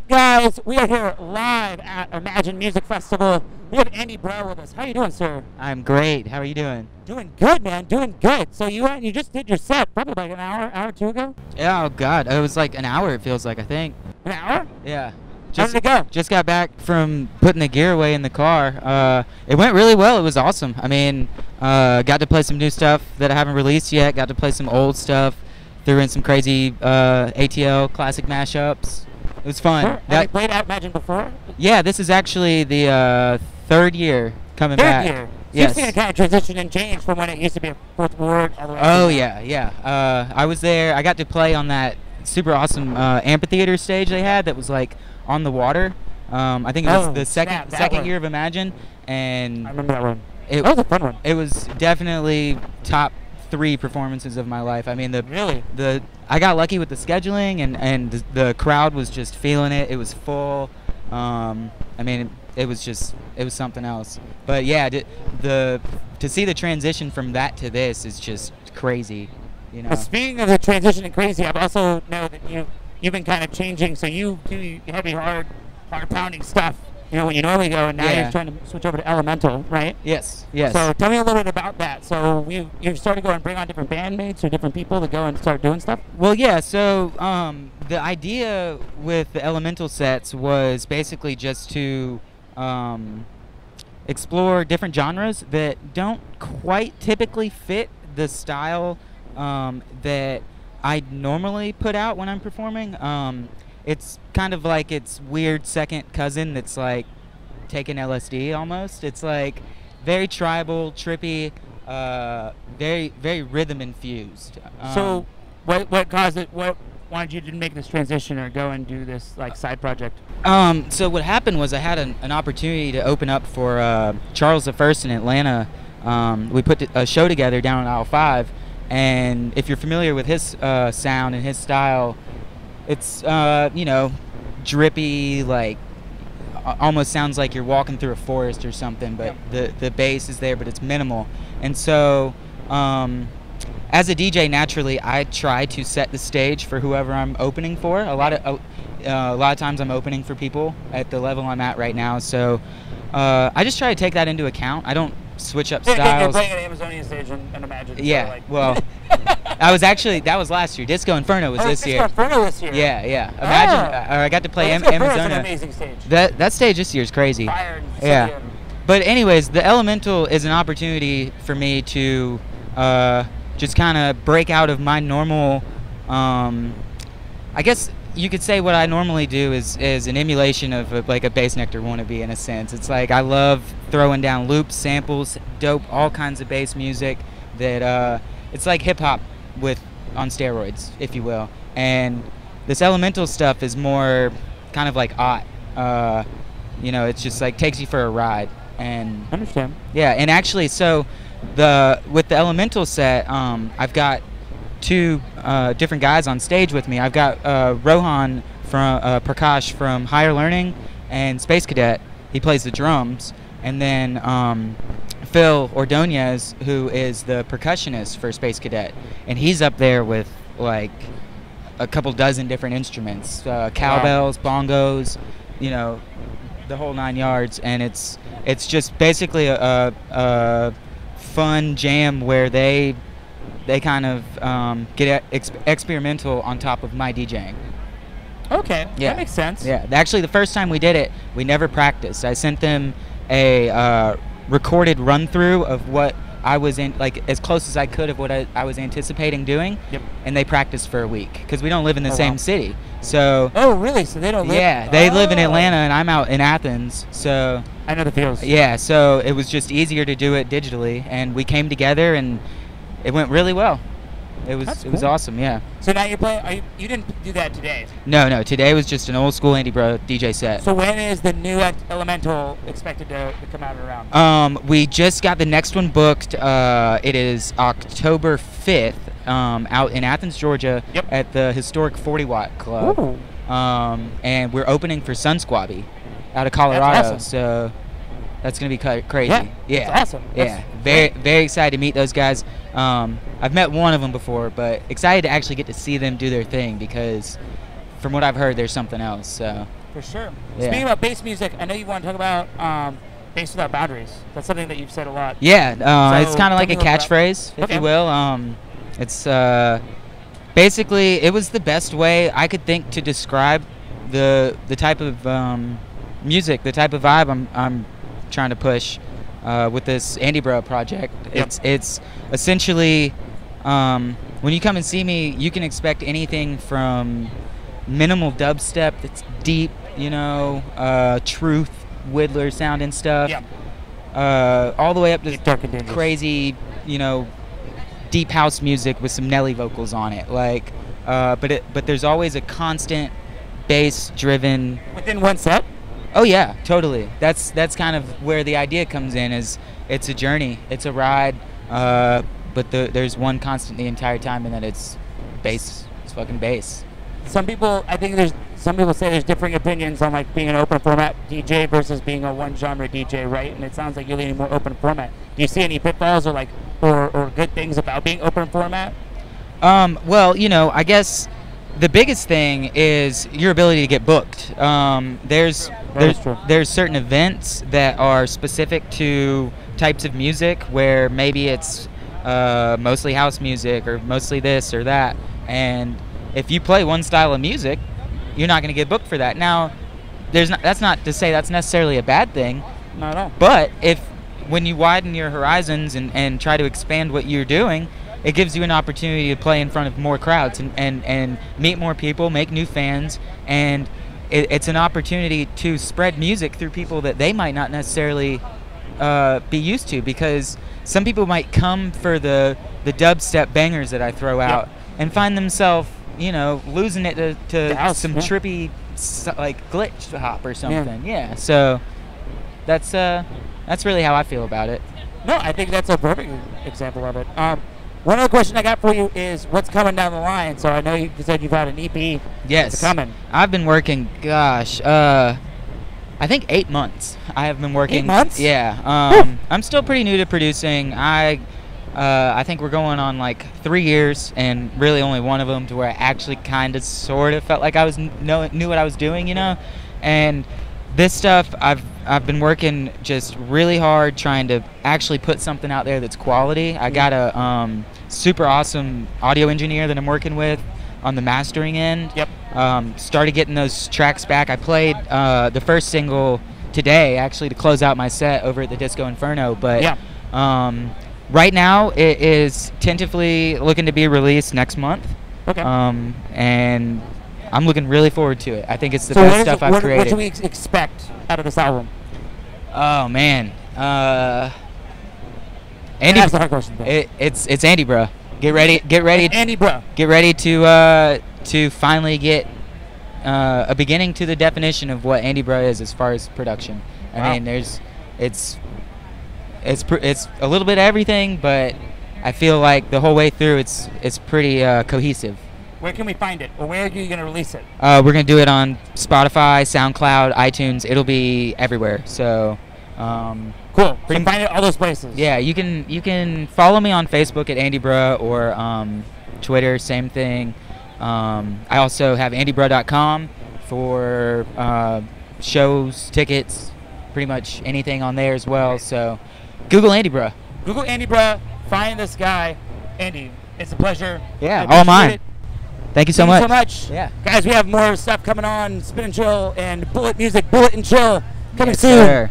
up, guys? We are here live at Imagine Music Festival. We have Andy Brower with us. How you doing, sir? I'm great. How are you doing? Doing good, man. Doing good. So you just did your set probably like an hour or two ago? Yeah, oh God, it was like an hour. It feels like, I think. An hour? Yeah. How did it go? Just got back from putting the gear away in the car. It went really well. It was awesome. I mean, got to play some new stuff that I haven't released yet. Got to play some old stuff. Threw in some crazy ATL classic mashups. It was fun. Sure. Have you played at Imagine before? Yeah, this is actually the third year coming back. Third year. So Yes. you've seen it kind of transition and change from when it used to be a fourth ward all the way Oh to now. yeah. I was there. I got to play on that super awesome amphitheater stage they had that was like on the water. I think it was Oh, the snap, that second one. year of Imagine, and I remember that one. it, That was a fun one. it was definitely top 3 performances of my life. I mean, Really? I got lucky with the scheduling, and the crowd was just feeling it. It was full. I mean, it was something else. But yeah, to see the transition from that to this is just crazy, you know. Well, speaking of the transition and crazy, I also know that you've been kind of changing. So you do heavy, hard pounding stuff. You know, when you normally go, and now Yeah. you're trying to switch over to elemental, right? Yes. So tell me a little bit about that. So you're starting to go and bring on different bandmates or different people to go and start doing stuff. Well, yeah. So the idea with the elemental sets was basically just to explore different genres that don't quite typically fit the style that I normally put out when I'm performing. It's kind of like its weird second cousin that's like taking LSD almost. It's like very tribal, trippy, very, very rhythm infused. So what caused it? What wanted you to make this transition or go and do this like side project? So what happened was I had an opportunity to open up for Charles I in Atlanta. We put a show together down on Aisle 5, and if you're familiar with his sound and his style, it's drippy, like almost sounds like you're walking through a forest or something, but the bass is there, but it's minimal. And so as a DJ, naturally I try to set the stage for whoever I'm opening for. A lot of times I'm opening for people at the level I'm at right now, so I just try to take that into account. I don't switch up You're styles. playing at Amazonian stage and Imagine. so, Yeah, like- well, that was last year. Disco Inferno was this year. Inferno this year. Yeah. Imagine, or I got to play Disco Inferno's an Amazona. amazing stage. That stage this year is crazy. Fire and Yeah. Sodium. But anyways, the Elemental is an opportunity for me to just kind of break out of my normal. I guess you could say what I normally do is an emulation of like a Bass Nectar wannabe in a sense. It's like I love throwing down loops, samples, dope, all kinds of bass music. That it's like hip hop on steroids, if you will. And this Elemental stuff is more kind of like it's just like takes you for a ride. And I understand. yeah, and actually, so with the Elemental set, I've got 2 different guys on stage with me. I've got Rohan from Prakash from Higher Learning and Space Cadet. He plays the drums, and then Phil Ordonez, who is the percussionist for Space Cadet, and he's up there with like a couple dozen different instruments, cowbells, bongos, the whole 9 yards. And it's just basically a fun jam where they kind of get experimental on top of my DJing. Okay, Yeah. that makes sense. Yeah, actually the first time we did it, we never practiced. I sent them a recorded run through of what I was in, like as close as I could of what I was anticipating doing. Yep. And they practiced for a week because we don't live in the Oh, same wow. city. So Oh, really? So they don't live? yeah, they live in Oh. Atlanta and I'm out in Athens. So I know the feels. yeah, so it was just easier to do it digitally, and we came together and it went really well. It was That's it was cool. awesome, yeah. So now you play. You didn't do that today. No, today was just an old school Andy Bro DJ set. So when is the new Elemental expected to come out around? We just got the next one booked. It is October 5th, out in Athens, Georgia, Yep. at the historic 40 Watt Club. Ooh. And we're opening for Sun Squabby out of Colorado. awesome. So that's gonna be crazy. Yeah, Yeah. that's awesome. Yeah. That's Very excited to meet those guys. I've met one of them before, but excited to actually get to see them do their thing because from what I've heard, there's something else. So For sure. Yeah. Speaking about bass music, I know you want to talk about bass without boundaries. That's something that you've said a lot. Yeah, it's So, kind of like a tell me about that. catchphrase, if Okay. you will. It's basically it was the best way I could think to describe the type of music, the type of vibe I'm trying to push with this Andy Bro project. Yep. It's essentially when you come and see me, you can expect anything from minimal dubstep that's deep, truth, Whittler sounding stuff, all the way up to Deep, dark, and dangerous. crazy, deep house music with some Nelly vocals on it. Like, but there's always a constant bass-driven. Within one set? Oh yeah, totally. That's kind of where the idea comes in. Is it's a journey, it's a ride, but there's one constant the entire time, and that it's bass. It's fucking bass. Some people say there's differing opinions on like being an open format DJ versus being a one genre DJ, right? And it sounds like you're leaning more open format. Do you see any pitfalls or or good things about being open format? Well, I guess the biggest thing is your ability to get booked. There's certain events that are specific to types of music where maybe it's mostly house music or mostly this or that, and if you play one style of music, you're not going to get booked for that. Now, that's not to say that's necessarily a bad thing. Not at all. But when you widen your horizons and try to expand what you're doing, it gives you an opportunity to play in front of more crowds and meet more people, make new fans, and it's an opportunity to spread music through people that they might not necessarily be used to, because some people might come for the dubstep bangers that I throw out and find themselves losing it to house, some yeah. trippy like glitch hop or something. Yeah. So that's really how I feel about it. No, I think that's a perfect example of it. One other question I got for you is what's coming down the line? So I know you said you've had an EP. Yes. It's coming. I've been working, I think 8 months. I have been working. 8 months? Yeah. I'm still pretty new to producing. I think we're going on like 3 years, and really only one of them to where I actually kind of sort of felt like I knew what I was doing, And this stuff, I've been working just really hard trying to actually put something out there that's quality. I got a super awesome audio engineer that I'm working with on the mastering end. Yep. Started getting those tracks back. I played the first single today, actually, to close out my set over at the Disco Inferno. But right now, it is tentatively looking to be released next month. Okay. And I'm looking really forward to it. I think it's the So best stuff I've created. What do we expect out of this album? Oh man, Andy. That's the hard question. It's Andy, bro. Get ready. Andy, bro. Get ready to finally get a beginning to the definition of what Andy Bro is as far as production. I mean, it's a little bit of everything, but I feel like the whole way through it's pretty cohesive. Where can we find it? Or where are you going to release it? We're going to do it on Spotify, SoundCloud, iTunes. It'll be everywhere. So Cool. So find it all those places. yeah, you can follow me on Facebook at Andy Bro, or Twitter, same thing. I also have andybro.com for shows, tickets, pretty much anything on there as well. So Google Andy Bro. Google Andy, bro. Find this guy. Andy, it's a pleasure. Yeah, I all appreciate mine. it. Thank you so Thank much. you so much. Yeah. Guys, we have more stuff coming on. Spin and Chill and Bullet Music, Bullet and Chill coming Yes, soon. sir.